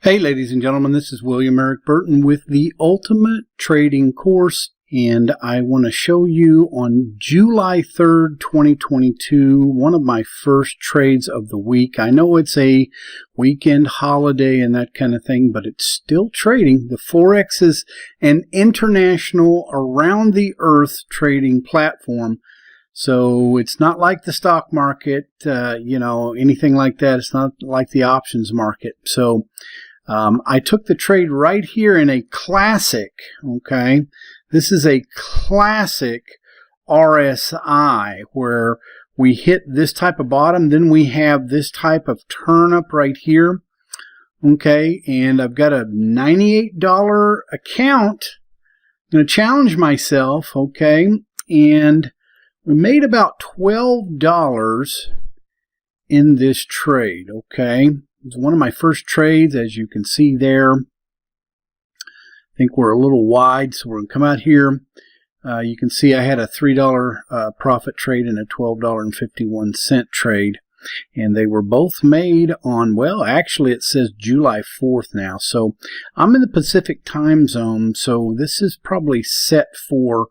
Hey ladies and gentlemen, this is William Erik Burton with the Ultimate Trading Course, and I want to show you on July 3rd, 2022, one of my first trades of the week. I know it's a weekend holiday and that kind of thing, but it's still trading. The forex is an international, around the earth trading platform. So it's not like the stock market, anything like that. It's not like the options market. So I took the trade right here in a classic, okay? This is a classic RSI where we hit this type of bottom, then we have this type of turn up right here, okay? And I've got a $98 account. I'm going to challenge myself, okay? And we made about $12 in this trade, okay? It's one of my first trades, as you can see there. I think we're a little wide, so we're going to come out here. You can see I had a $3 profit trade and a $12.51 trade. And they were both made on, well, actually it says July 4th now. So I'm in the Pacific time zone, so this is probably set for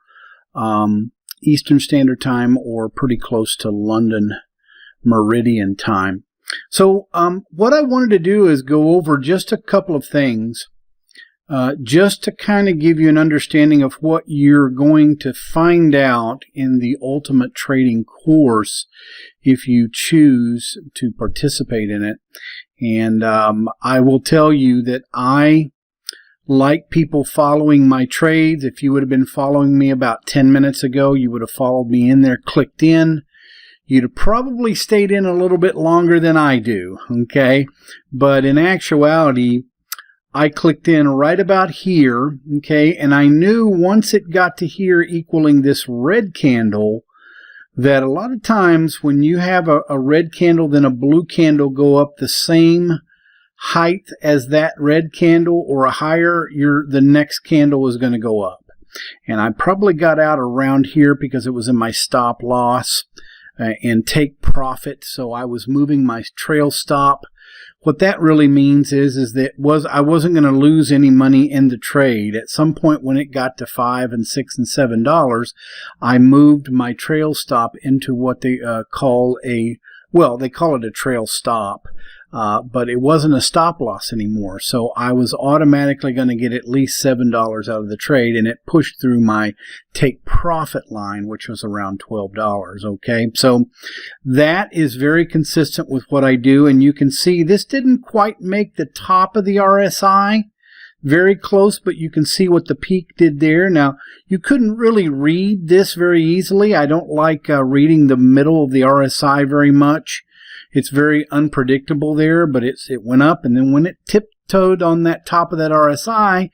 Eastern Standard Time or pretty close to London Meridian Time. So what I wanted to do is go over just a couple of things just to kind of give you an understanding of what you're going to find out in the Ultimate Trading Course if you choose to participate in it. And I will tell you that I like people following my trades. If you would have been following me about 10 minutes ago, you would have followed me in there, clicked in. You'd have probably stayed in a little bit longer than I do, okay? But in actuality, I clicked in right about here, okay? And I knew once it got to here equaling this red candle that a lot of times when you have a red candle, then a blue candle go up the same height as that red candle or a higher, the next candle is going to go up. And I probably got out around here because it was in my stop loss and take profit, so I was moving my trail stop. What that really means is that I wasn't going to lose any money in the trade. At some point when it got to $5 and $6 and $7, I moved my trail stop into what they call a, well, they call it a trail stop. But it wasn't a stop loss anymore, so I was automatically going to get at least $7 out of the trade, and it pushed through my take profit line, which was around $12, okay? So that is very consistent with what I do, and you can see this didn't quite make the top of the RSI, very close, but you can see what the peak did there. Now, you couldn't really read this very easily. I don't like reading the middle of the RSI very much. It's very unpredictable there, but it went up, and then when it tiptoed on that top of that RSI,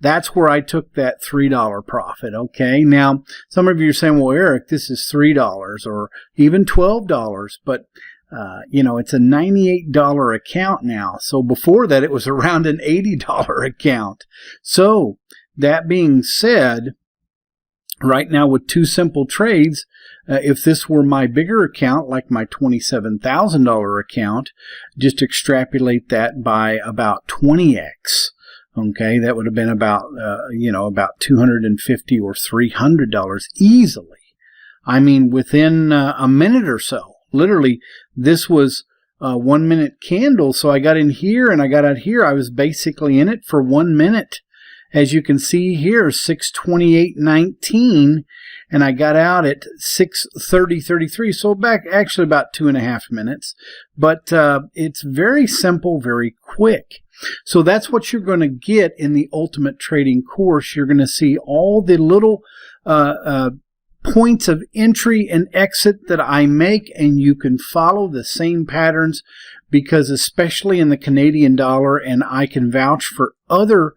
that's where I took that $3 profit, okay? Now, some of you are saying, well, Eric, this is $3 or even $12, but, it's a $98 account now. So before that, it was around an $80 account. So that being said, right now with two simple trades, if this were my bigger account, like my $27,000 account, just extrapolate that by about 20x. Okay, that would have been about, about $250 or $300 easily. I mean, within a minute or so. Literally, this was a 1 minute candle, so I got in here and I got out here. I was basically in it for 1 minute. As you can see here, 6:28:19, and I got out at 6:30:33, so back actually about 2.5 minutes. But it's very simple, very quick. So that's what you're going to get in the Ultimate Trading Course. You're going to see all the little points of entry and exit that I make, and you can follow the same patterns because especially in the Canadian dollar, and I can vouch for other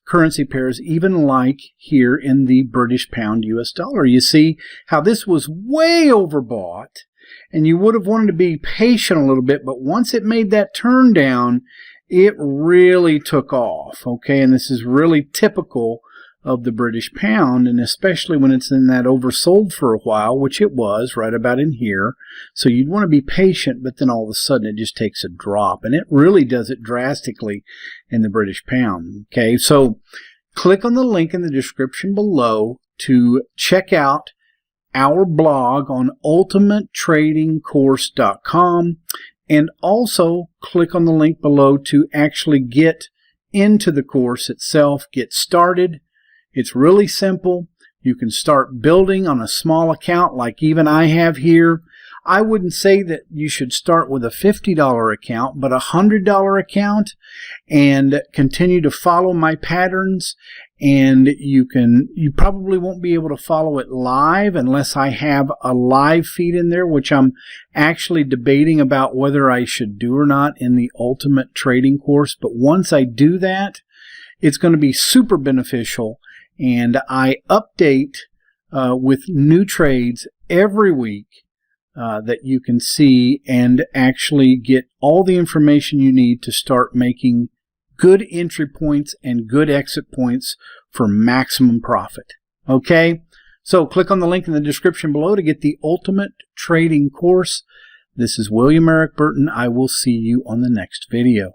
currency pairs, even like here in the British pound US dollar. You see how this was way overbought, and you would have wanted to be patient a little bit, but once it made that turn down, it really took off, okay? And this is really typical of the British pound, and especially when it's in that oversold for a while, which it was right about in here. So you'd want to be patient, but then all of a sudden it just takes a drop, and it really does it drastically in the British pound. Okay, so click on the link in the description below to check out our blog on ultimatetradingcourse.com, and also click on the link below to actually get into the course itself, get started. It's really simple. You can start building on a small account like even I have here. I wouldn't say that you should start with a $50 account, but a $100 account, and continue to follow my patterns. And you probably won't be able to follow it live unless I have a live feed in there, which I'm actually debating about whether I should do or not in the Ultimate Trading course. But once I do that, it's going to be super beneficial. And I update with new trades every week that you can see and actually get all the information you need to start making good entry points and good exit points for maximum profit. Okay, so click on the link in the description below to get the Ultimate Trading course. This is William Erik Burton. I will see you on the next video.